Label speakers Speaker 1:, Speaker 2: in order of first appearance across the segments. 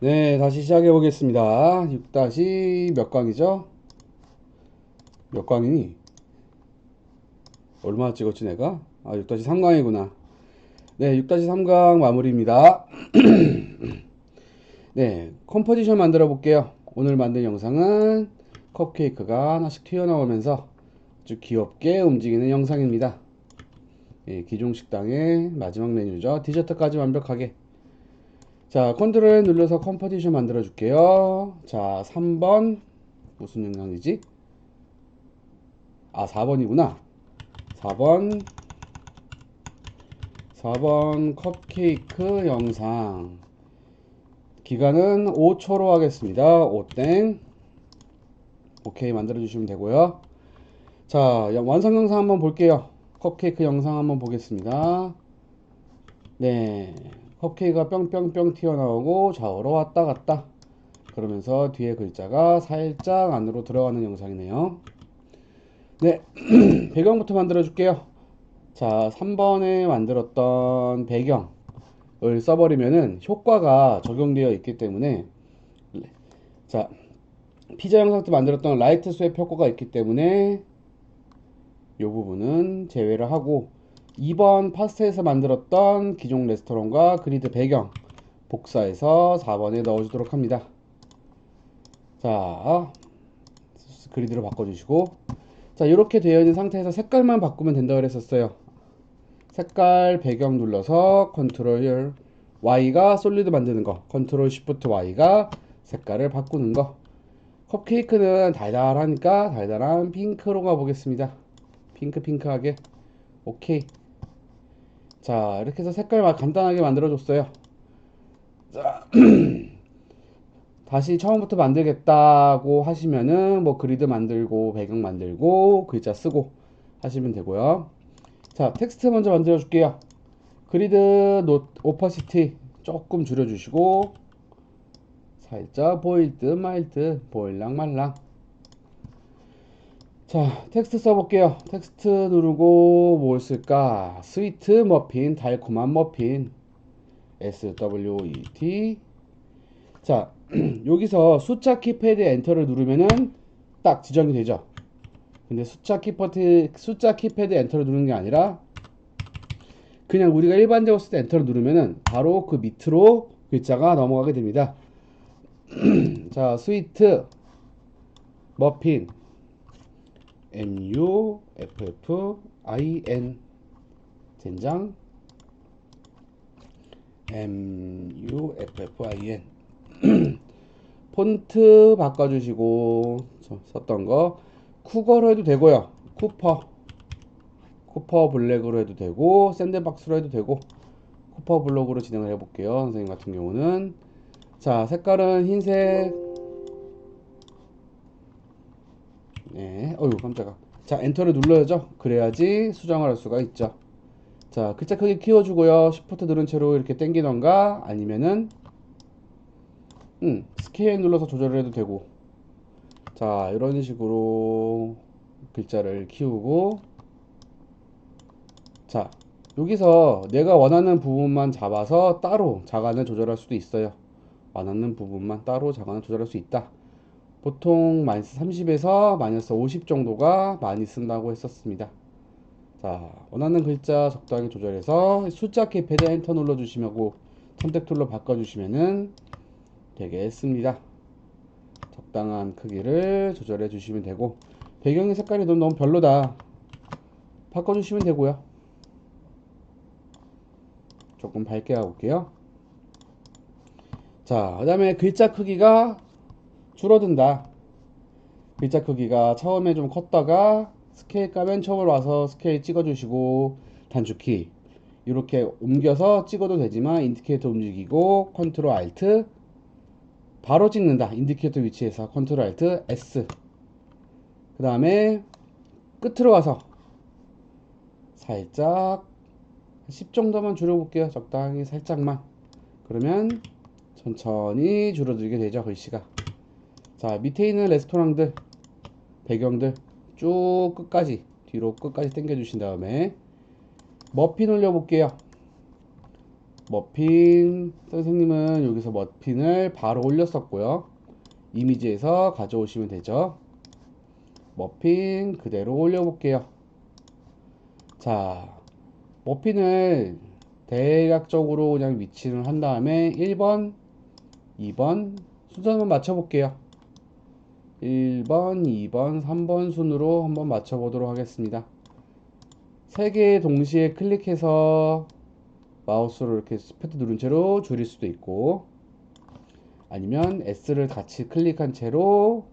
Speaker 1: 네, 다시 시작해 보겠습니다. 6 몇 강이죠? 몇 강이니? 얼마나 찍었지 내가? 아, 6 3강이구나. 네, 6 3강 마무리입니다. 네, 컴포지션 만들어 볼게요. 오늘 만든 영상은 컵케이크가 하나씩 튀어나오면서 아주 귀엽게 움직이는 영상입니다. 예, 기종 식당의 마지막 메뉴죠. 디저트까지 완벽하게. 자, 컨트롤 눌러서 컴포지션 만들어 줄게요. 자, 3번 무슨 영상이지? 아, 4번이구나. 4번 4번 컵케이크 영상. 기간은 5초로 하겠습니다. 오땡. 오케이 만들어 주시면 되고요. 자, 완성 영상 한번 볼게요. 컵케이크 영상 한번 보겠습니다. 네, 컵케이크가 뿅뿅뿅 튀어나오고 좌우로 왔다 갔다 그러면서 뒤에 글자가 살짝 안으로 들어가는 영상이네요. 네, 배경부터 만들어 줄게요. 자, 3번에 만들었던 배경을 써버리면은 효과가 적용되어 있기 때문에, 자, 피자 영상 때 만들었던 라이트 스왑 효과가 있기 때문에 이 부분은 제외를 하고 2번 파스타에서 만들었던 기존 레스토랑과 그리드 배경 복사해서 4번에 넣어주도록 합니다. 자, 그리드로 바꿔주시고, 자, 이렇게 되어 있는 상태에서 색깔만 바꾸면 된다고 그랬었어요. 색깔 배경 눌러서 컨트롤 Y가 솔리드 만드는 거, 컨트롤 Shift Y가 색깔을 바꾸는 거. 컵케이크는 달달하니까 달달한 핑크로 가보겠습니다. 핑크핑크하게. 오케이. 자, 이렇게 해서 색깔 간단하게 만들어줬어요. 자, 다시 처음부터 만들겠다고 하시면은 뭐 그리드 만들고 배경 만들고 글자 쓰고 하시면 되고요. 자, 텍스트 먼저 만들어 줄게요. 그리드 오퍼시티 조금 줄여주시고 살짝 보일드 말드 보일랑 말랑. 자, 텍스트 써볼게요. 텍스트 누르고 뭘 쓸까? 스위트 머핀, 달콤한 머핀. SWT. 자, 여기서 숫자 키패드 엔터를 누르면은 딱 지정이 되죠. 근데 숫자 키패드 엔터를 누르는 게 아니라 그냥 우리가 일반적으로 쓸 때 엔터를 누르면은 바로 그 밑으로 글자가 넘어가게 됩니다. 자, 스위트 머핀 MUFFIN 젠장 MUFFIN 폰트 바꿔주시고 썼던 거 쿠거로 해도 되고요. 쿠퍼 블랙으로 해도 되고 샌드박스로 해도 되고 쿠퍼 블록으로 진행을 해볼게요. 선생님 같은 경우는 자, 색깔은 흰색. 네, 어휴 깜짝아. 자, 엔터를 눌러야죠. 그래야지 수정을 할 수가 있죠. 자, 글자 크기 키워주고요. 시프트 누른 채로 이렇게 당기던가 아니면은 스케일 눌러서 조절을 해도 되고. 자, 이런 식으로 글자를 키우고. 자, 여기서 내가 원하는 부분만 잡아서 따로 자간을 조절할 수도 있어요. 원하는 부분만 따로 자간을 조절할 수 있다. 보통 마이너스 30에서 마이너스 50 정도가 많이 쓴다고 했었습니다. 자, 원하는 글자 적당히 조절해서 숫자 키패드 엔터 눌러주시면 선택 툴로 바꿔주시면은 되겠습니다. 적당한 크기를 조절해 주시면 되고, 배경의 색깔이 너무 별로다 바꿔주시면 되고요. 조금 밝게 가볼게요. 자, 그 다음에 글자 크기가 줄어든다. 글자 크기가 처음에 좀 컸다가 스케일가 맨 처음으로 와서 스케일 찍어주시고 단축키 이렇게 옮겨서 찍어도 되지만 인디케이터 움직이고 컨트롤 알트 바로 찍는다. 인디케이터 위치에서 컨트롤 알트 S. 그 다음에 끝으로 와서 살짝 10 정도만 줄여볼게요. 적당히 살짝만. 그러면 천천히 줄어들게 되죠. 글씨가. 자, 밑에 있는 레스토랑들 배경들 쭉 끝까지 뒤로 끝까지 당겨 주신 다음에 머핀 올려 볼게요. 머핀 선생님은 여기서 머핀을 바로 올렸었고요. 이미지에서 가져오시면 되죠. 머핀 그대로 올려볼게요. 자, 머핀을 대략적으로 그냥 위치를 한 다음에 1번, 2번 순서 한번 맞춰볼게요. 1번, 2번, 3번 순으로 한번 맞춰보도록 하겠습니다. 3개 동시에 클릭해서 마우스로 이렇게 스페트 누른 채로 줄일 수도 있고, 아니면 S를 같이 클릭한 채로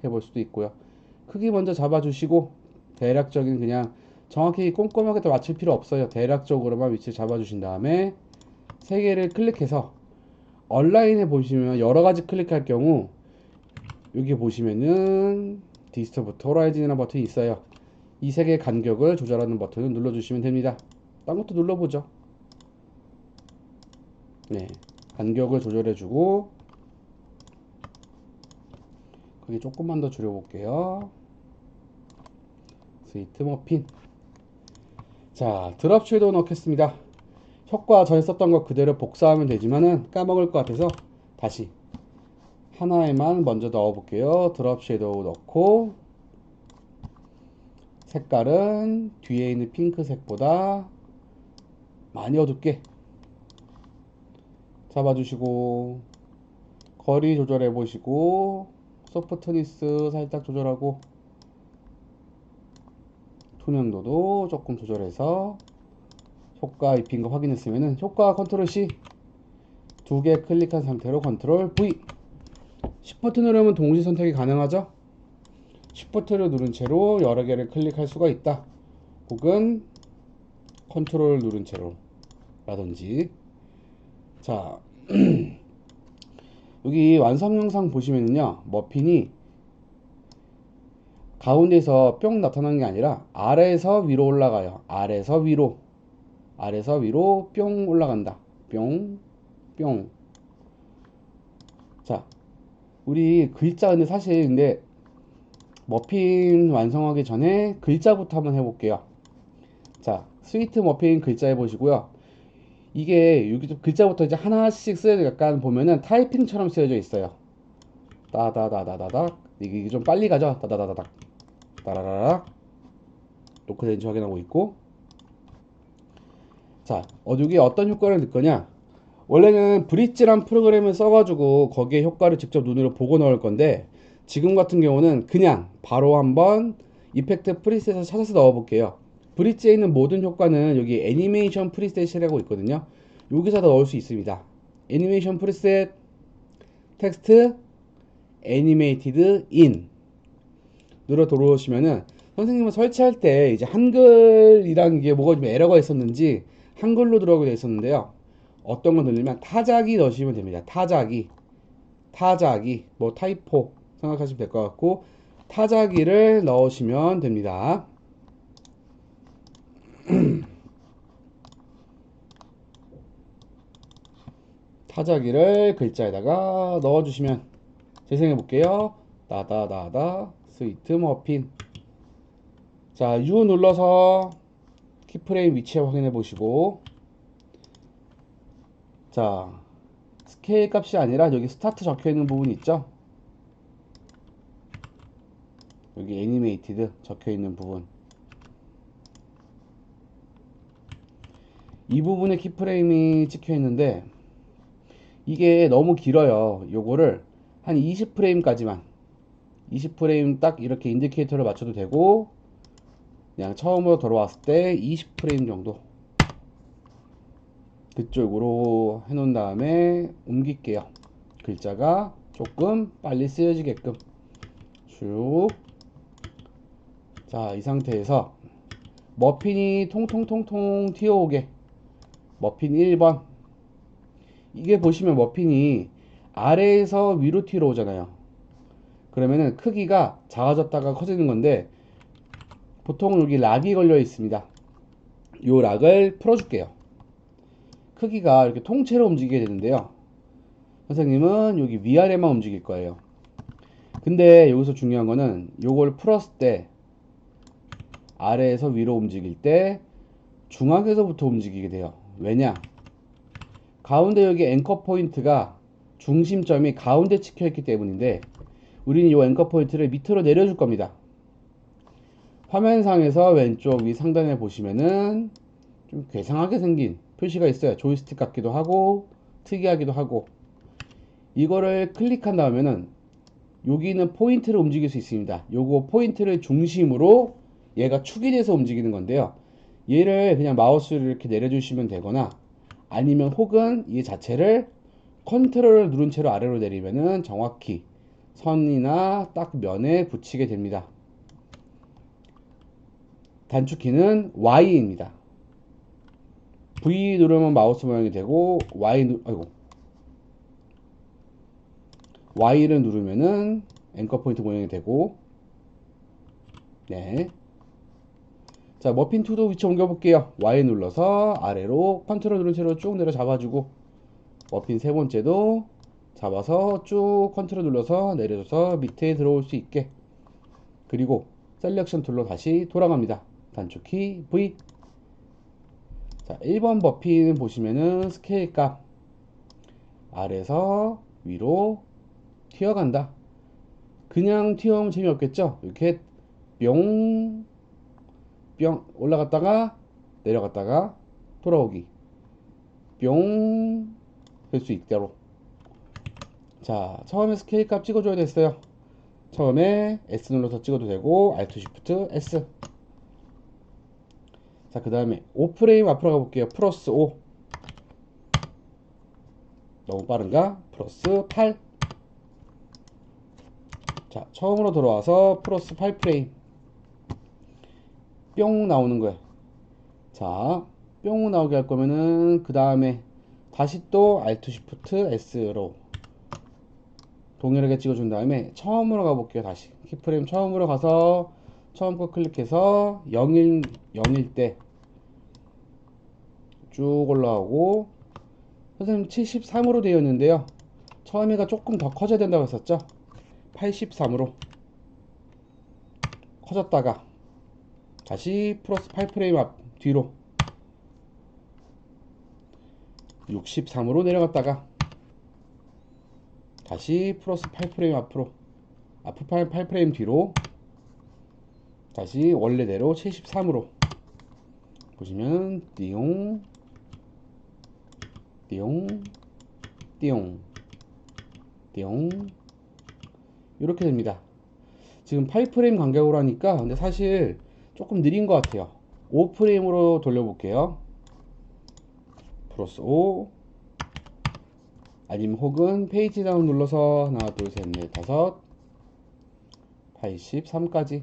Speaker 1: 해볼 수도 있고요. 크기 먼저 잡아주시고, 대략적인 그냥 정확히 꼼꼼하게 또 맞출 필요 없어요. 대략적으로만 위치 잡아주신 다음에 3개를 클릭해서 온라인에 보시면 여러가지 클릭할 경우 여기 보시면은 디스터부터 호라이즌이라는 버튼이 있어요. 이 3개 간격을 조절하는 버튼을 눌러주시면 됩니다. 딴 것도 눌러보죠. 네, 간격을 조절해주고 크기 조금만 더 줄여볼게요. 스위트 머핀. 자, 드랍 섀도우 넣겠습니다. 효과 전에 썼던 거 그대로 복사하면 되지만은 까먹을 것 같아서 다시 하나에만 먼저 넣어볼게요. 드랍 섀도우 넣고 색깔은 뒤에 있는 핑크색보다 많이 어둡게 잡아주시고 거리 조절해 보시고 소프트니스 살짝 조절하고 투명도도 조금 조절해서 효과 입힌 거 확인했으면은 효과 컨트롤 C 2개 클릭한 상태로 컨트롤 V. Shift 누르면 동시 선택이 가능하죠. Shift를 누른 채로 여러 개를 클릭할 수가 있다. 혹은 컨트롤 누른 채로 라든지. 자, 여기 완성 영상 보시면은요, 머핀이 가운데서 뿅 나타나는 게 아니라 아래에서 위로 올라가요. 아래에서 위로, 아래에서 위로 뿅 올라간다. 뿅, 뿅. 자, 우리 글자 근데 사실 근데 머핀 완성하기 전에 글자부터 한번 해볼게요. 자, 스위트 머핀 글자 해보시고요. 이게 여기 글자부터 이제 하나씩 쓰여져 약간 보면은 타이핑처럼 쓰여져 있어요. 따다다다다닥. 이게 좀 빨리 가죠. 따다다다닥. 따라라락. 노크된지 확인하고 있고. 자, 여기 어떤 효과를 넣을 거냐? 원래는 브릿지란 프로그램을 써가지고 거기에 효과를 직접 눈으로 보고 넣을 건데 지금 같은 경우는 그냥 바로 한번 이펙트 프리셋에서 찾아서 넣어 볼게요. 브릿지에 있는 모든 효과는 여기 애니메이션 프리셋이라고 있거든요. 여기서 다 넣을 수 있습니다. 애니메이션 프리셋 텍스트 애니메이티드 인 눌러 들어오시면은 선생님은 설치할 때 이제 한글이랑 이게 뭐가 좀 에러가 있었는지 한글로 들어가게 되어 있었는데요. 어떤 거 넣으면 타자기 넣으시면 됩니다. 타자기 뭐 타이포 생각하시면 될 것 같고 타자기를 넣으시면 됩니다. 타자기를 글자에다가 넣어주시면 재생해 볼게요. 나다나다 스위트 머핀. 자, U 눌러서 키프레임 위치 확인해 보시고, 자, 스케일 값이 아니라 여기 스타트 적혀 있는 부분 있죠? 여기 애니메이티드 적혀 있는 부분, 이 부분에 키프레임이 찍혀 있는데 이게 너무 길어요. 요거를 한 20프레임까지만 20프레임 딱 이렇게 인디케이터를 맞춰도 되고 그냥 처음으로 들어왔을 때 20프레임 정도 그쪽으로 해놓은 다음에 옮길게요. 글자가 조금 빨리 쓰여지게끔 쭉. 자, 이 상태에서 머핀이 통통통통 튀어오게 머핀 1번. 이게 보시면 머핀이 아래에서 위로 튀어 오잖아요. 그러면은 크기가 작아졌다가 커지는 건데 보통 여기 락이 걸려 있습니다. 요 락을 풀어줄게요. 크기가 이렇게 통째로 움직이게 되는데요. 선생님은 여기 위아래만 움직일 거예요. 근데 여기서 중요한 거는 요걸 풀었을 때 아래에서 위로 움직일 때 중앙에서부터 움직이게 돼요. 왜냐? 가운데 여기 앵커 포인트가 중심점이 가운데 찍혀 있기 때문인데 우리는 이 앵커 포인트를 밑으로 내려줄 겁니다. 화면상에서 왼쪽 위 상단에 보시면은 좀 괴상하게 생긴 표시가 있어요. 조이스틱 같기도 하고 특이하기도 하고, 이거를 클릭한 다음에는 여기는 포인트를 움직일 수 있습니다. 요거 포인트를 중심으로 얘가 축이 돼서 움직이는 건데요. 얘를 그냥 마우스를 이렇게 내려주시면 되거나, 아니면 혹은 이 자체를 컨트롤을 누른 채로 아래로 내리면은 정확히 선이나 딱 면에 붙이게 됩니다. 단축키는 Y입니다. V 누르면 마우스 모양이 되고, Y를 누르면은 앵커 포인트 모양이 되고, 네. 자, 머핀 투도 위치 옮겨볼게요. Y 눌러서 아래로 컨트롤 누른 채로 쭉 내려 잡아주고, 머핀 세 번째도 잡아서 쭉 컨트롤 눌러서 내려줘서 밑에 들어올 수 있게, 그리고 셀렉션 툴로 다시 돌아갑니다. 단축키 V. 자, 1번 머핀 보시면은 스케일 값 아래에서 위로 튀어간다. 그냥 튀어오면 재미없겠죠? 이렇게 뿅, 뿅 올라갔다가 내려갔다가 돌아오기, 뿅 할 수 있도록. 자, 처음에 스케일 값 찍어줘야 됐어요. 처음에 S 눌러서 찍어도 되고, Alt Shift S. 자, 그 다음에 5프레임 앞으로 가볼게요. 플러스 5. 너무 빠른가? 플러스 8. 자, 처음으로 돌아와서 플러스 8프레임. 뿅 나오는 거예요. 자, 뿅 나오게 할 거면은 그 다음에 다시 또 Alt Shift S로 동일하게 찍어준 다음에 처음으로 가볼게요. 다시 키프레임 처음으로 가서 처음 거 클릭해서 0일 때 쭉 올라오고, 선생님 73으로 되어 있는데요. 처음에가 조금 더 커져야 된다고 했었죠. 83으로 커졌다가 다시 플러스 8프레임 앞 뒤로 63으로 내려갔다가 다시 플러스 8프레임 앞으로 8프레임 뒤로 다시 원래대로 73으로 보시면 띠용 띠용 띠용 띠용 이렇게 됩니다. 지금 8프레임 간격으로 하니까 근데 사실 조금 느린 것 같아요. 5프레임으로 돌려볼게요. 플러스 5, 아니면 혹은 페이지 다운 눌러서 하나 둘 셋 넷 다섯 83까지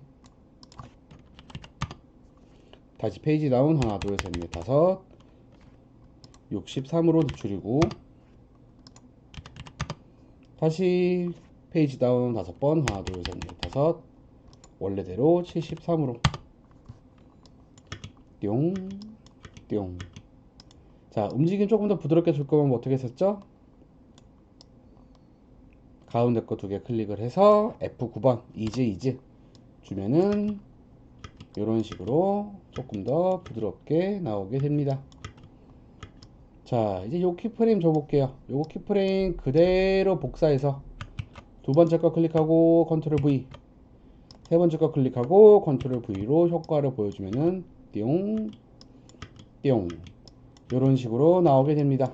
Speaker 1: 다시 페이지 다운 하나 둘 셋 넷 다섯 63으로 줄이고, 다시 페이지 다운 5번 하나 둘 셋 넷 다섯 원래대로 73으로 뿅 뿅. 자, 움직임 조금 더 부드럽게 줄 거면 어떻게 했었죠? 가운데 거 두 개 클릭을 해서 F9번 이즈 주면은 이런 식으로 조금 더 부드럽게 나오게 됩니다. 자, 이제 요 키프레임 줘볼게요. 요거 키프레임 그대로 복사해서 두 번째 거 클릭하고 컨트롤 V, 세 번째 거 클릭하고 컨트롤 V로 효과를 보여주면은 띠용 띠용 이런 식으로 나오게 됩니다.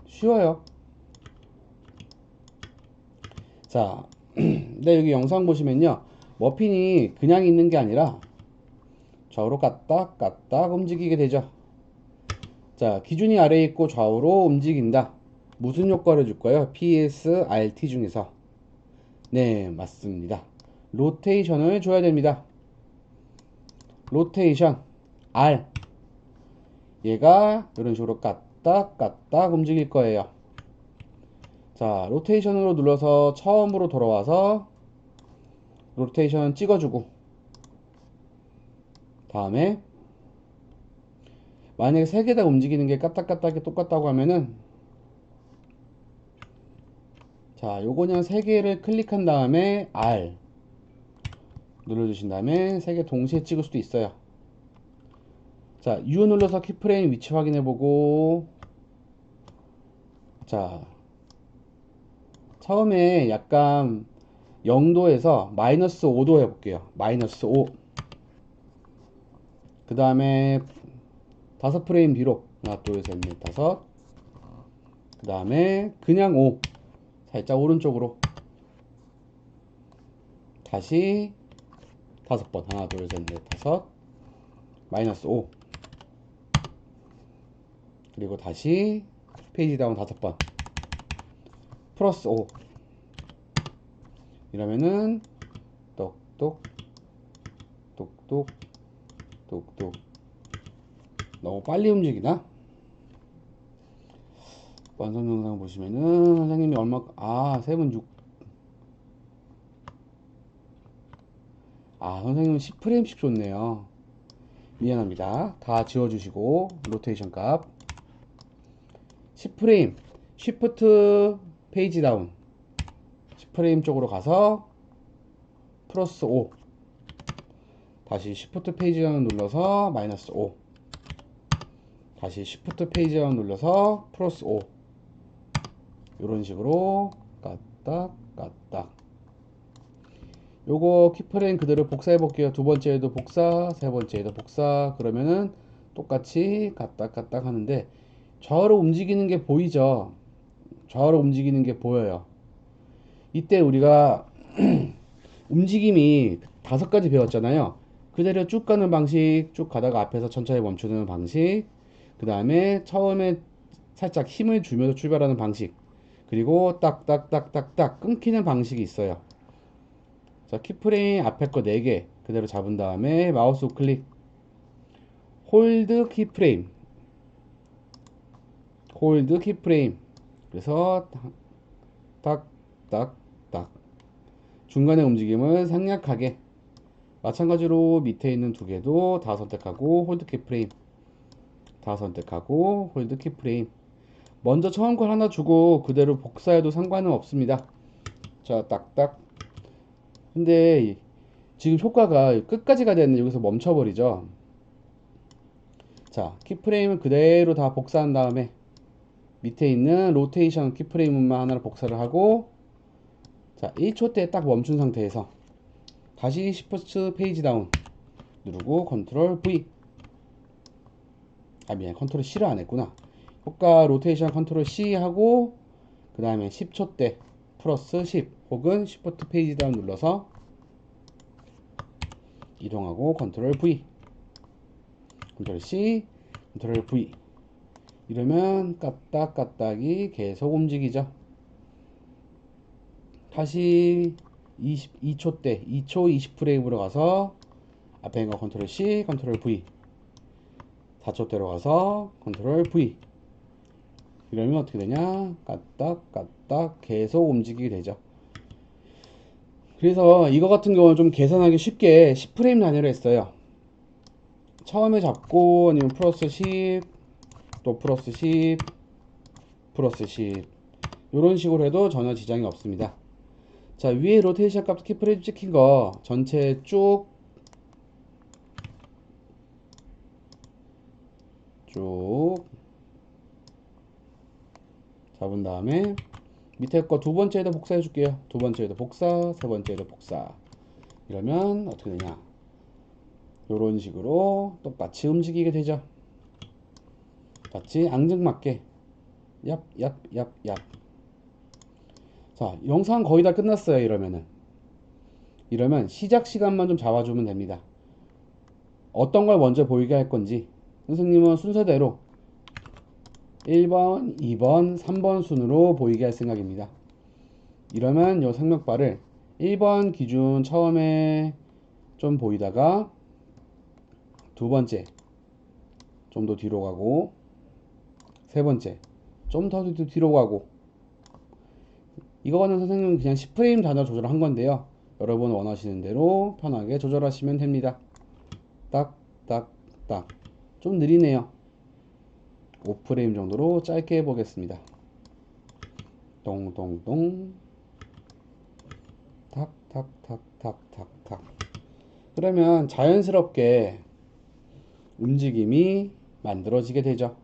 Speaker 1: 쉬워요. 자, 네, 여기 영상 보시면요, 머핀이 그냥 있는 게 아니라 좌우로 까딱까딱 움직이게 되죠. 자, 기준이 아래에 있고 좌우로 움직인다. 무슨 효과를 줄까요? PS, RT 중에서. 네, 맞습니다. 로테이션을 줘야 됩니다. 로테이션 R, 얘가 이런 식으로 까딱까딱 움직일 거예요. 자, 로테이션으로 눌러서 처음으로 돌아와서 로테이션 찍어주고, 다음에 만약에 세 개 다 움직이는 게 까딱까딱이 똑같다고 하면은, 자, 요거 그냥 세 개를 클릭한 다음에 R 눌러주신 다음에 세 개 동시에 찍을 수도 있어요. 자, U 눌러서 키프레임 위치 확인해보고, 자, 처음에 약간 0도에서 마이너스 5도 해볼게요. 마이너스 5. 그 다음에 5프레임 뒤로. 하나, 둘, 셋, 넷, 다섯. 그 다음에 그냥 5. 살짝 오른쪽으로. 다시 5번. 하나, 둘, 셋, 넷, 다섯. 마이너스 5. 그리고 다시 페이지 다운 5번. 플러스 5. 이러면은 똑똑 똑똑 똑똑. 너무 빨리 움직이나? 완성 영상 보시면은 선생님이 세븐 6. 선생님은 10프레임씩 줬네요. 미안합니다. 다 지워주시고 로테이션 값 10프레임 쉬프트 페이지 다운 10프레임 쪽으로 가서 플러스 5. 다시 쉬프트 페이지 다운 눌러서 마이너스 5. 다시 쉬프트 페이지 다운 눌러서 플러스 5. 이런 식으로 까딱 까딱. 요거 키프레임 그대로 복사해 볼게요. 두 번째에도 복사, 세 번째에도 복사. 그러면은 똑같이 까딱 하는데 좌우로 움직이는 게 보이죠? 좌우로 움직이는 게 보여요. 이때 우리가 움직임이 5가지 배웠잖아요. 그대로 쭉 가는 방식, 쭉 가다가 앞에서 천천히 멈추는 방식, 그 다음에 처음에 살짝 힘을 주면서 출발하는 방식, 그리고 딱딱딱딱딱 끊기는 방식이 있어요. 자, 키프레임 앞에 거 4개 그대로 잡은 다음에 마우스 우클릭, 홀드 키프레임, 홀드 키프레임. 그래서 딱딱딱 중간의 움직임을 생략하게. 마찬가지로 밑에 있는 2개도 다 선택하고 홀드 키프레임, 다 선택하고 홀드 키프레임. 먼저 처음 걸 하나 주고 그대로 복사해도 상관은 없습니다. 자, 딱딱. 근데 지금 효과가 끝까지 가야 되는데 여기서 멈춰버리죠. 자, 키프레임을 그대로 다 복사한 다음에 밑에 있는 로테이션 키프레임만 하나를 복사를 하고, 자, 1초 때 딱 멈춘 상태에서 다시 시프트 페이지 다운 누르고 컨트롤 V. 미안, 컨트롤 C를 안 했구나. 효과 로테이션 컨트롤 C 하고, 그 다음에 10초 때 플러스 10 혹은 시프트 페이지 다운 눌러서 이동하고 컨트롤 V, 컨트롤 C, 컨트롤 V. 이러면 까딱까딱이 계속 움직이죠. 다시 22초 때 2초 20프레임으로 가서 앞에 있는 거 컨트롤 C, 컨트롤 V. 4초 대로 가서 컨트롤 V. 이러면 어떻게 되냐? 까딱까딱 계속 움직이게 되죠. 그래서 이거 같은 경우는 좀 계산하기 쉽게 10프레임 단위로 했어요. 처음에 잡고 아니면 플러스 10, 또 플러스 10, 플러스 10 이런 식으로 해도 전혀 지장이 없습니다. 자, 위에 로테이션 값 키프레임 찍힌 거 전체 쭉 잡은 다음에 밑에 거 두 번째에도 복사해 줄게요. 두 번째에도 복사, 세 번째에도 복사. 이러면 어떻게 되냐? 이런 식으로 똑같이 움직이게 되죠. 같이 앙증맞게 얍. 자, 영상 거의 다 끝났어요. 이러면 시작 시간만 좀 잡아주면 됩니다. 어떤 걸 먼저 보이게 할 건지 선생님은 순서대로 1번, 2번, 3번 순으로 보이게 할 생각입니다. 이러면 요 상명바를 1번 기준 처음에 좀 보이다가 두 번째 좀 더 뒤로 가고, 세 번째 좀 더 뒤로 가고. 이거는 선생님은 그냥 10프레임 단어 조절한 건데요. 여러분 원하시는 대로 편하게 조절하시면 됩니다. 딱딱딱. 좀 느리네요. 5프레임 정도로 짧게 해보겠습니다. 동동동 탁탁탁탁탁탁. 그러면 자연스럽게 움직임이 만들어지게 되죠.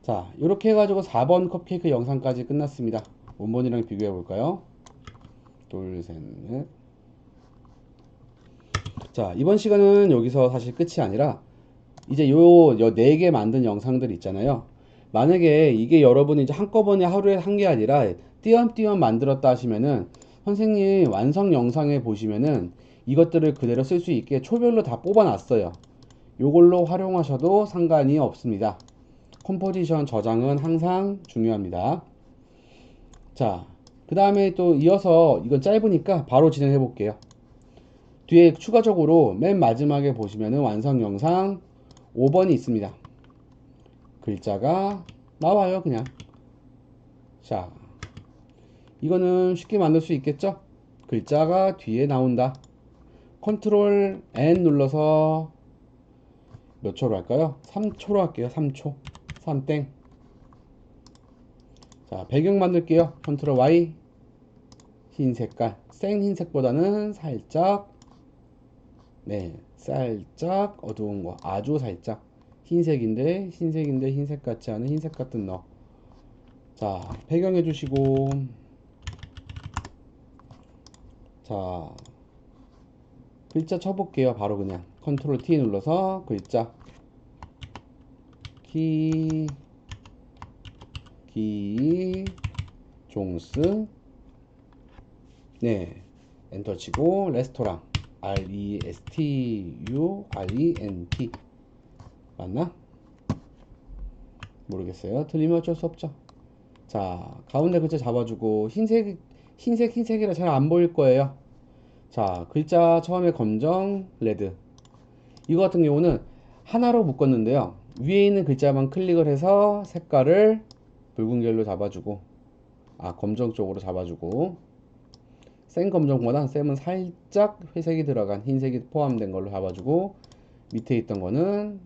Speaker 1: 자, 이렇게 해가지고 4번 컵케이크 영상까지 끝났습니다. 원본이랑 비교해 볼까요? 둘, 셋, 넷. 자, 이번 시간은 여기서 사실 끝이 아니라 이제 요 4개 만든 영상들 있잖아요. 만약에 이게 여러분이 이제 한꺼번에 하루에 한 게 아니라 띄엄띄엄 만들었다 하시면은 선생님 완성 영상에 보시면은 이것들을 그대로 쓸 수 있게 초별로 다 뽑아 놨어요. 요걸로 활용하셔도 상관이 없습니다. 컴포지션 저장은 항상 중요합니다. 자, 그 다음에 또 이어서 이건 짧으니까 바로 진행해 볼게요. 뒤에 추가적으로 맨 마지막에 보시면은 완성 영상 5번이 있습니다. 글자가 나와요, 그냥. 자, 이거는 쉽게 만들 수 있겠죠? 글자가 뒤에 나온다. 컨트롤 N 눌러서 몇 초로 할까요? 3초로 할게요. 3초. 3땡. 자, 배경 만들게요. 컨트롤 Y. 흰 색깔. 생 흰색보다는 살짝, 네, 살짝 어두운 거. 아주 살짝. 흰색인데 흰색 같지 않은 흰색 같은 너. 자, 배경 해주시고, 자, 글자 쳐볼게요. 바로 그냥 컨트롤 T 눌러서 글자 종스, 네, 엔터 치고 레스토랑 RESTURENT 맞나? 모르겠어요. 틀리면 어쩔 수 없죠. 자, 가운데 글자 잡아주고 흰색이라 잘 안 보일 거예요. 자, 글자 처음에 검정, 레드. 이거 같은 경우는 하나로 묶었는데요. 위에 있는 글자만 클릭을 해서 색깔을 붉은 계열로 잡아주고, 검정 쪽으로 잡아주고, 생 검정보다 쌤은 살짝 회색이 들어간 흰색이 포함된 걸로 잡아주고, 밑에 있던 거는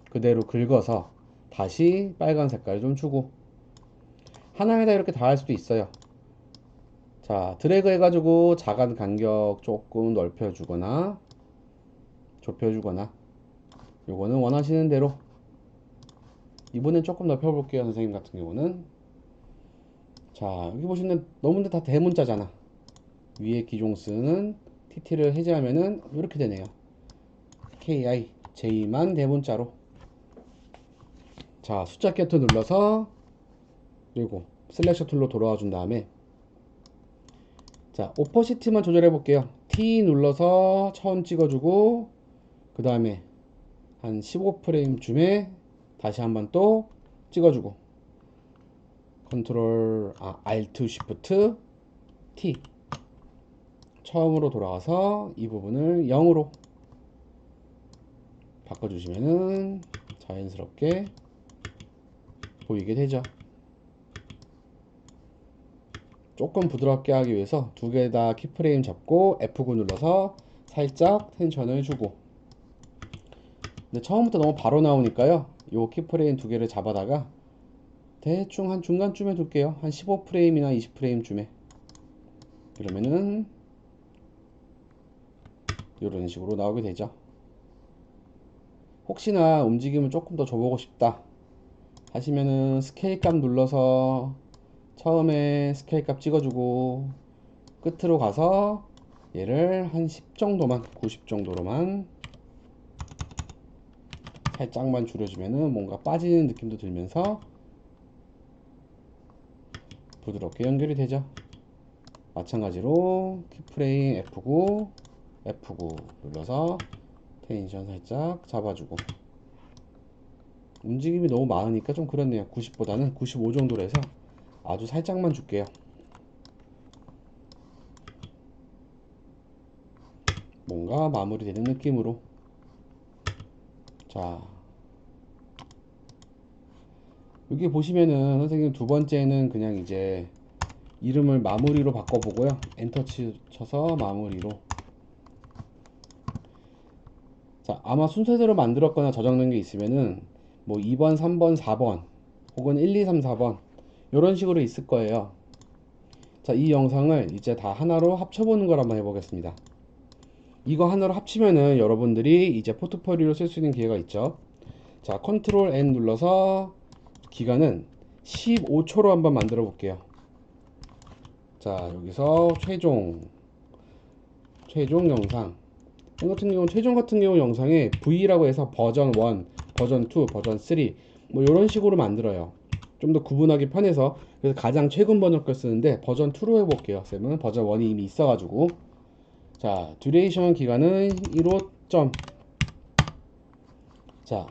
Speaker 1: 그대로 긁어서 다시 빨간 색깔 좀 주고, 하나에다 이렇게 다 할 수도 있어요. 자, 드래그 해가지고 자간 간격 조금 넓혀주거나 좁혀주거나, 요거는 원하시는 대로. 이번엔 조금 넓혀볼게요. 선생님 같은 경우는. 자, 여기 보시면 너무 다 대문자잖아. 위에 기종수는 TT를 해제하면은 이렇게 되네요. KI J만 대문자로. 자, 숫자 키 눌러서 그리고 셀렉션 툴로 돌아와 준 다음에, 자, 오퍼시티만 조절해 볼게요. T 눌러서 처음 찍어주고, 그 다음에 한 15프레임쯤에 다시 한번 또 찍어주고, 컨트롤 Alt Shift T 처음으로 돌아와서 이 부분을 0으로 바꿔주시면은 자연스럽게 보이게 되죠. 조금 부드럽게 하기 위해서 두 개 다 키프레임 잡고 F9 눌러서 살짝 텐션을 주고, 근데 처음부터 너무 바로 나오니까요, 요 키프레임 두 개를 잡아다가 대충 한 중간쯤에 둘게요. 한 15프레임이나 20프레임쯤에. 그러면은 이런 식으로 나오게 되죠. 혹시나 움직임을 조금 더 줘보고 싶다 하시면은 스케일 값 눌러서 처음에 스케일 값 찍어주고, 끝으로 가서 얘를 한 10 정도만, 90 정도로만 살짝만 줄여주면은 뭔가 빠지는 느낌도 들면서 부드럽게 연결이 되죠. 마찬가지로 키프레임 F9 눌러서 텐션 살짝 잡아주고, 움직임이 너무 많으니까 좀 그렇네요. 90보다는 95 정도로 해서 아주 살짝만 줄게요. 뭔가 마무리되는 느낌으로. 자, 여기 보시면은 선생님 두 번째는 그냥 이제 이름을 마무리로 바꿔보고요. 엔터 쳐서 마무리로. 자, 아마 순서대로 만들었거나 저장된 게 있으면은 뭐 2번, 3번, 4번 혹은 1, 2, 3, 4번 이런 식으로 있을 거예요. 자, 이 영상을 이제 다 하나로 합쳐보는 걸 한번 해보겠습니다. 이거 하나로 합치면은 여러분들이 이제 포트폴리오로 쓸 수 있는 기회가 있죠. 자, 컨트롤 N 눌러서 기간은 15초로 한번 만들어 볼게요. 자, 여기서 최종 영상. 이 같은 경우는 최종 같은 경우 영상에 V라고 해서 버전 1, 버전 2, 버전 3 뭐 이런 식으로 만들어요. 좀 더 구분하기 편해서. 그래서 가장 최근 버전 걸 쓰는데 버전 2로 해볼게요. 쌤은 버전 1이 이미 있어가지고. 자, 듀레이션 기간은 15점. 자,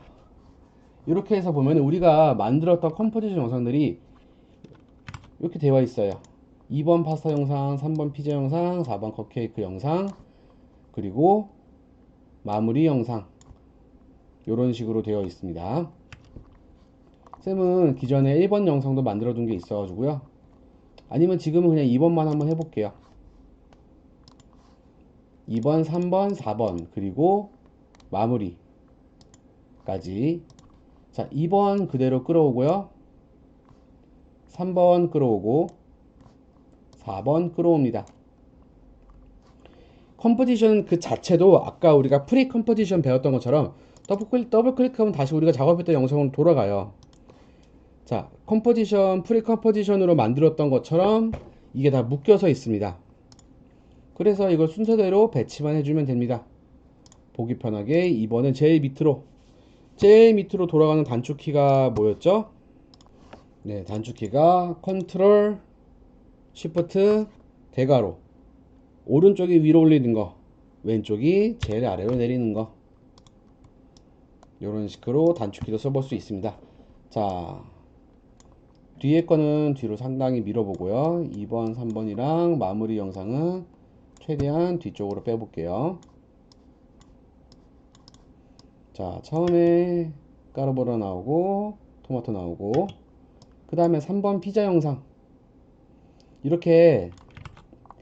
Speaker 1: 이렇게 해서 보면 우리가 만들었던 컴포지션 영상들이 이렇게 되어 있어요. 2번 파스타 영상, 3번 피자 영상, 4번 컵케이크 영상, 그리고 마무리 영상. 이런 식으로 되어 있습니다. 쌤은 기존에 1번 영상도 만들어 둔 게 있어 가지고요. 아니면 지금은 그냥 2번만 한번 해볼게요. 2번, 3번, 4번, 그리고 마무리까지. 자, 2번 그대로 끌어오고요. 3번 끌어오고 4번 끌어옵니다. 컴포지션 그 자체도 아까 우리가 프리 컴포지션 배웠던 것처럼 더블 클릭하면 다시 우리가 작업했던 영상으로 돌아가요. 자, 컴포지션, 프리 컴포지션으로 만들었던 것처럼 이게 다 묶여서 있습니다. 그래서 이걸 순서대로 배치만 해주면 됩니다. 보기 편하게 2번은 제일 밑으로 돌아가는 단축키가 뭐였죠? 네, 단축키가 컨트롤 쉬프트 대괄호. 오른쪽이 위로 올리는 거, 왼쪽이 제일 아래로 내리는 거. 이런 식으로 단축키도 써볼 수 있습니다. 자, 뒤에 거는 뒤로 상당히 밀어보고요. 2번, 3번이랑 마무리 영상은 최대한 뒤쪽으로 빼볼게요. 자, 처음에 까르보라 나오고 토마토 나오고 그 다음에 3번 피자 영상. 이렇게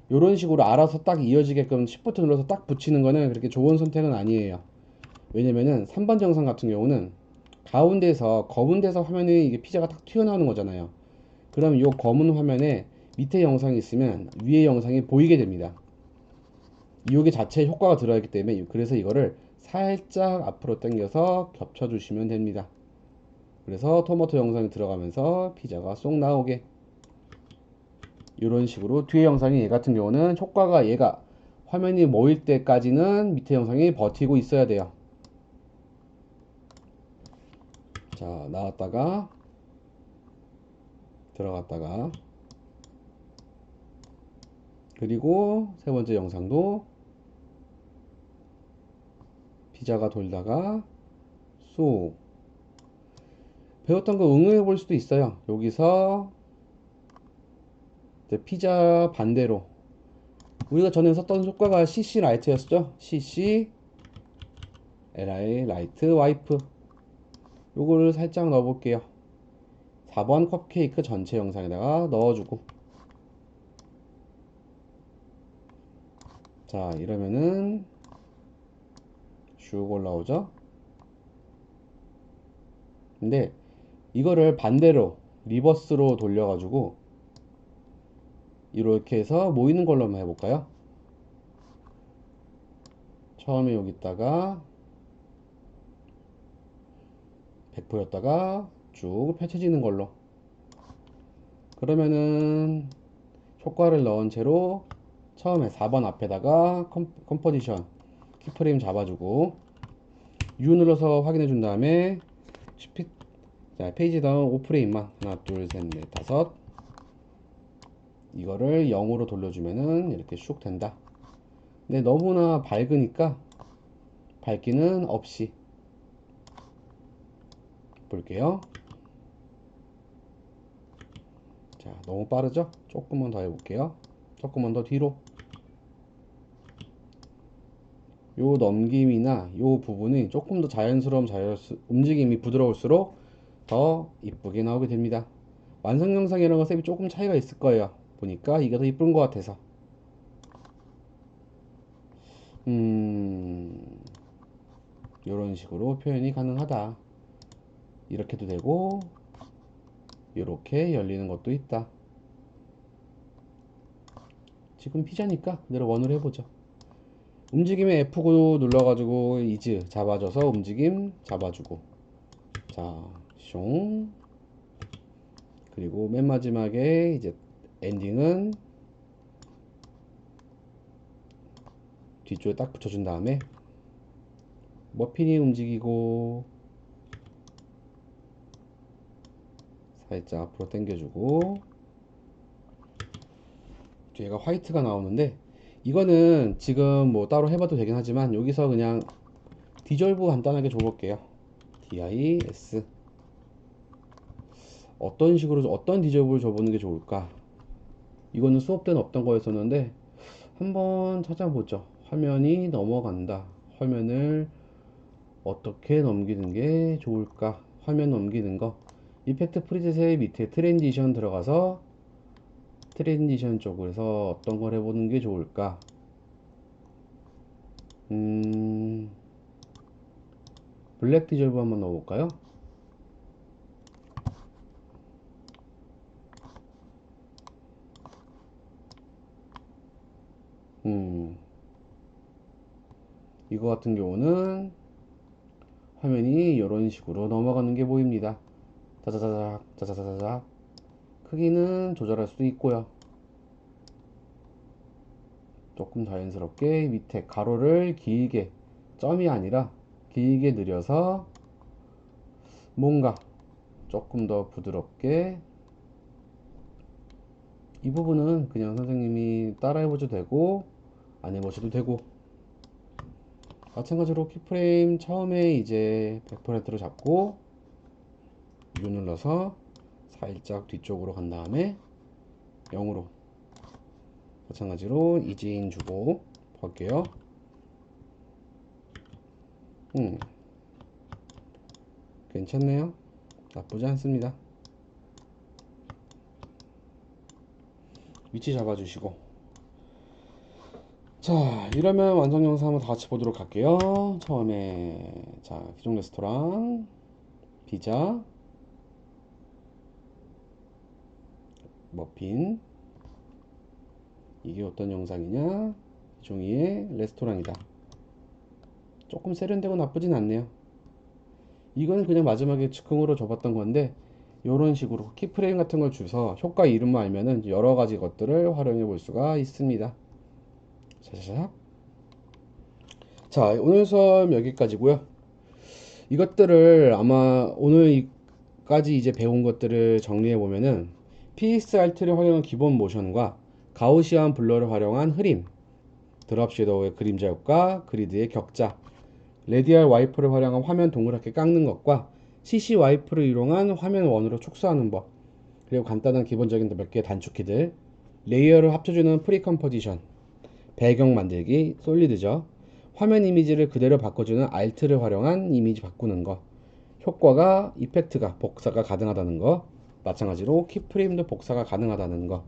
Speaker 1: 이런 식으로 알아서 딱 이어지게끔 Shift 눌러서 딱 붙이는 거는 그렇게 좋은 선택은 아니에요. 왜냐면은 3번 영상 같은 경우는 가운데서 검은 데서 화면에 이게 피자가 딱 튀어나오는 거잖아요. 그럼 이 검은 화면에 밑에 영상이 있으면 위에 영상이 보이게 됩니다. 이게 자체에 효과가 들어있기 때문에 그래서 이거를 살짝 앞으로 당겨서 겹쳐 주시면 됩니다. 그래서 토마토 영상이 들어가면서 피자가 쏙 나오게 이런 식으로 뒤에 영상이 얘 같은 경우는 효과가 얘가 화면이 모일 때까지는 밑에 영상이 버티고 있어야 돼요. 자, 나왔다가 들어갔다가 그리고 세 번째 영상도 피자가 돌다가 쏙 배웠던 거 응용해 볼 수도 있어요. 여기서 이제 피자 반대로 우리가 전에 썼던 효과가 CC 라이트였죠. CC LI 라이트 와이프 요거를 살짝 넣어 볼게요. 4번 컵케이크 전체 영상에다가 넣어주고 자, 이러면은 쭉 올라오죠. 근데 이거를 반대로 리버스로 돌려가지고 이렇게 해서 모이는 걸로 한번 해볼까요? 처음에 여기다가 100%였다가 쭉 펼쳐지는 걸로. 그러면은 효과를 넣은 채로 처음에 4번 앞에다가 컴포지션 키프레임 잡아주고 U 눌러서 확인해 준 다음에 자, 페이지 다운 5프레임만 하나 둘셋넷 다섯 이거를 0으로 돌려주면은 이렇게 슉 된다. 근데 너무나 밝으니까 밝기는 없이 볼게요. 자, 너무 빠르죠? 조금만 더 해볼게요. 조금만 더 뒤로. 요 넘김이나 요 부분이 조금 더 움직임이 부드러울수록 더 이쁘게 나오게 됩니다. 완성 영상이랑 건 쌤이 조금 차이가 있을 거예요. 보니까 이게 더 이쁜 것 같아서. 이런 식으로 표현이 가능하다. 이렇게도 되고 이렇게 열리는 것도 있다. 지금 피자니까 그대로 원으로 해보죠. 움직임에 F9 눌러가지고 이즈 잡아줘서 움직임 잡아주고. 자, 숑. 그리고 맨 마지막에 이제 엔딩은 뒤쪽에 딱 붙여준 다음에 머핀이 움직이고 살짝 앞으로 당겨주고 뒤에가 화이트가 나오는데 이거는 지금 뭐 따로 해봐도 되긴 하지만 여기서 그냥 디졸브 간단하게 줘볼게요. DIS 어떤 식으로 어떤 디졸브를 줘보는 게 좋을까? 이거는 수업 때는 없던 거였었는데 한번 찾아보죠. 화면이 넘어간다. 화면을 어떻게 넘기는 게 좋을까? 화면 넘기는 거. 이펙트 프리셋의 밑에 트랜지션 들어가서 트랜지션 쪽에서 어떤 걸 해보는 게 좋을까? 블랙 디졸브 한번 넣어볼까요? 이거 같은 경우는 화면이 이런 식으로 넘어가는 게 보입니다. 자자자작, 자자자자작. 크기는 조절할 수도 있고요. 조금 자연스럽게 밑에 가로를 길게, 점이 아니라 길게 늘려서 뭔가 조금 더 부드럽게 이 부분은 그냥 선생님이 따라 해보셔도 되고 안 해보셔도 되고 마찬가지로 키프레임 처음에 이제 100%로 잡고 U 눌러서 살짝 뒤쪽으로 간 다음에 0으로 마찬가지로 이진 주고 볼게요. 괜찮네요. 나쁘지 않습니다. 위치 잡아주시고 자 이러면 완성 영상 한번 다 같이 보도록 할게요. 처음에 자 기존 레스토랑 피자 머핀 이게 어떤 영상이냐 종이의 레스토랑이다. 조금 세련되고 나쁘진 않네요. 이거는 그냥 마지막에 즉흥으로 줘봤던 건데 이런 식으로 키프레임 같은 걸 주서 효과 이름만 알면은 여러 가지 것들을 활용해 볼 수가 있습니다. 샤샤샥. 자 오늘 수업 여기까지고요. 이것들을 아마 오늘까지 이제 배운 것들을 정리해 보면은 PXRT를 활용한 기본 모션과 가우시안 블러를 활용한 흐림, 드랍 섀도우의 그림자 효과, 그리드의 격자, 레디얼 와이프를 활용한 화면 동그랗게 깎는 것과 CC 와이프를 이용한 화면 원으로 축소하는 법, 그리고 간단한 기본적인 몇 개의 단축키들, 레이어를 합쳐주는 프리컴포지션, 배경 만들기, 솔리드죠. 화면 이미지를 그대로 바꿔주는 Alt를 활용한 이미지 바꾸는 거, 효과가 이펙트가 복사가 가능하다는 거, 마찬가지로 키프레임도 복사가 가능하다는 거,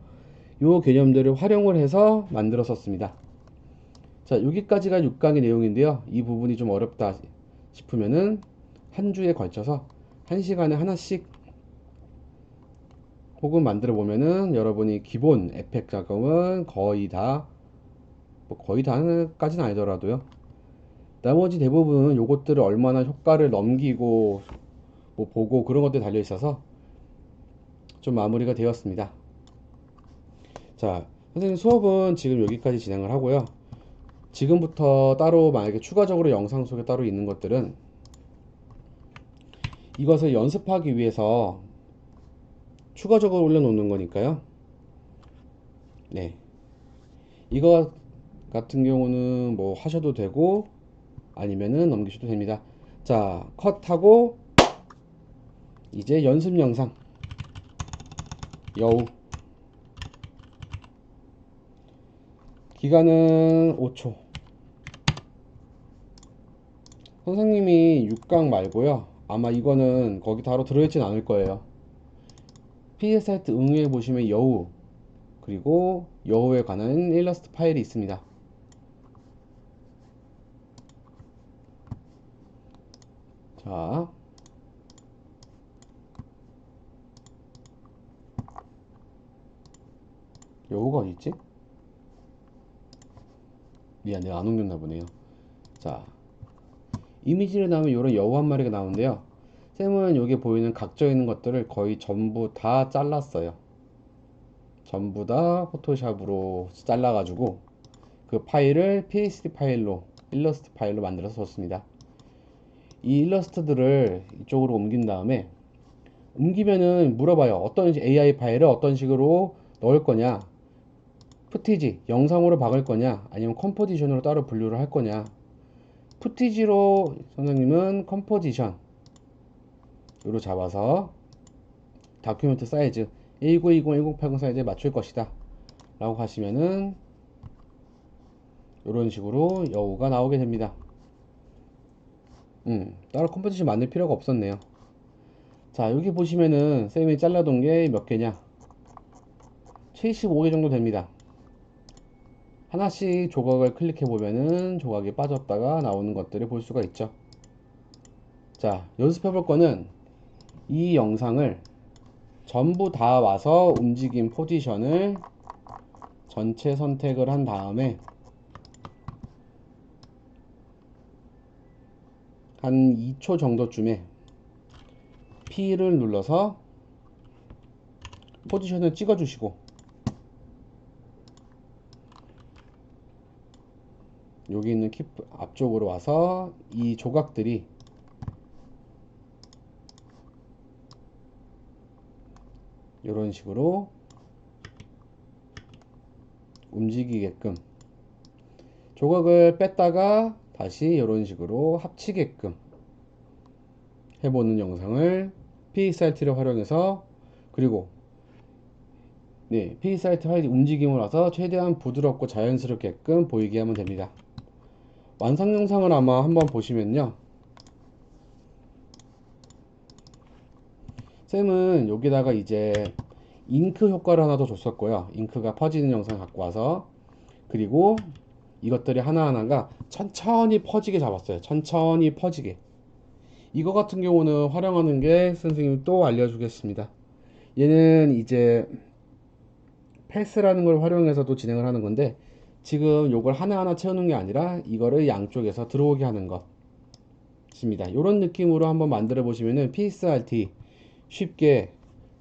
Speaker 1: 요 개념들을 활용을 해서 만들었었습니다. 자, 여기까지가 6강의 내용인데요. 이 부분이 좀 어렵다 싶으면은 한 주에 걸쳐서 한 시간에 하나씩 혹은 만들어 보면은 여러분이 기본 에펙 작업은 거의 다, 뭐 거의 다까지는 아니더라도요. 나머지 대부분 요것들을 얼마나 효과를 넘기고 뭐 보고 그런 것들이 달려 있어서 좀 마무리가 되었습니다. 자, 선생님 수업은 지금 여기까지 진행을 하고요. 지금부터 따로 만약에 추가적으로 영상 속에 따로 있는 것들은 이것을 연습하기 위해서 추가적으로 올려놓는 거니까요. 네. 이거 같은 경우는 뭐 하셔도 되고 아니면은 넘기셔도 됩니다. 자, 컷하고 이제 연습 영상 여우 기간은 5초. 선생님이 6강 말고요. 아마 이거는 거기 바로 들어있진 않을 거예요. PS 사이트 응유해 보시면 여우 그리고 여우에 관한 일러스트 파일이 있습니다. 자, 여우가 어디 있지? 미안, 내가 안 옮겼나 보네요. 자, 이미지를 나오면 이런 여우 한 마리가 나오는데요. 쌤은 여기 보이는 각져 있는 것들을 거의 전부 다 잘랐어요. 전부 다 포토샵으로 잘라가지고 그 파일을 PSD 파일로, 일러스트 파일로 만들어서 줬습니다. 이 일러스트들을 이쪽으로 옮긴 다음에, 옮기면은 물어봐요. 어떤 AI 파일을 어떤 식으로 넣을 거냐, 푸티지 영상으로 박을 거냐, 아니면 컴포지션으로 따로 분류를 할 거냐. 푸티지로 선생님은 컴포지션으로 잡아서 다큐멘트 사이즈 1920, 1080 사이즈에 맞출 것이다 라고 하시면은 이런 식으로 여우가 나오게 됩니다. 따로 컴포지션 만들 필요가 없었네요. 자, 여기 보시면은 쌤이 잘라둔 게 몇 개냐, 75개 정도 됩니다. 하나씩 조각을 클릭해 보면은 조각이 빠졌다가 나오는 것들을 볼 수가 있죠. 자, 연습해 볼 거는 이 영상을 전부 다 와서 움직임 포지션을 전체 선택을 한 다음에 한 2초 정도쯤에 P를 눌러서 포지션을 찍어 주시고, 여기 있는 키 앞쪽으로 와서 이 조각들이 이런 식으로 움직이게끔, 조각을 뺐다가 다시 이런 식으로 합치게끔 해보는 영상을 PXRT를 활용해서, 그리고 PXRT 파일이 움직임을 와서 최대한 부드럽고 자연스럽게끔 보이게 하면 됩니다. 완성 영상을 아마 한번 보시면요, 쌤은 여기다가 이제 잉크 효과를 하나 더 줬었고요. 잉크가 퍼지는 영상을 갖고 와서, 그리고 이것들이 하나하나가 천천히 퍼지게 잡았어요. 천천히 퍼지게. 이거 같은 경우는 활용하는 게 선생님이 또 알려주겠습니다. 얘는 이제 패스라는 걸 활용해서도 진행을 하는 건데, 지금 요걸 하나하나 채우는 게 아니라 이거를 양쪽에서 들어오게 하는 것입니다. 이런 느낌으로 한번 만들어 보시면은 PSRT 쉽게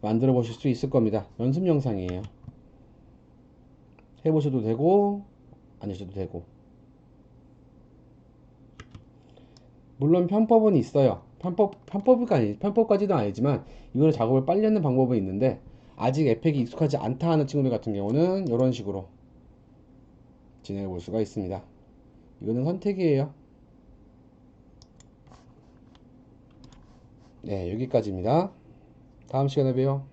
Speaker 1: 만들어 보실 수 있을 겁니다. 연습 영상이에요. 해보셔도 되고 안 하셔도 되고. 물론 편법은 있어요. 편법까지도 아니지만 이거는 작업을 빨리 하는 방법은 있는데, 아직 에펙이 익숙하지 않다 하는 친구들 같은 경우는 이런 식으로 진행해 볼 수가 있습니다. 이거는 선택이에요. 네, 여기까지입니다. 다음 시간에 봬요.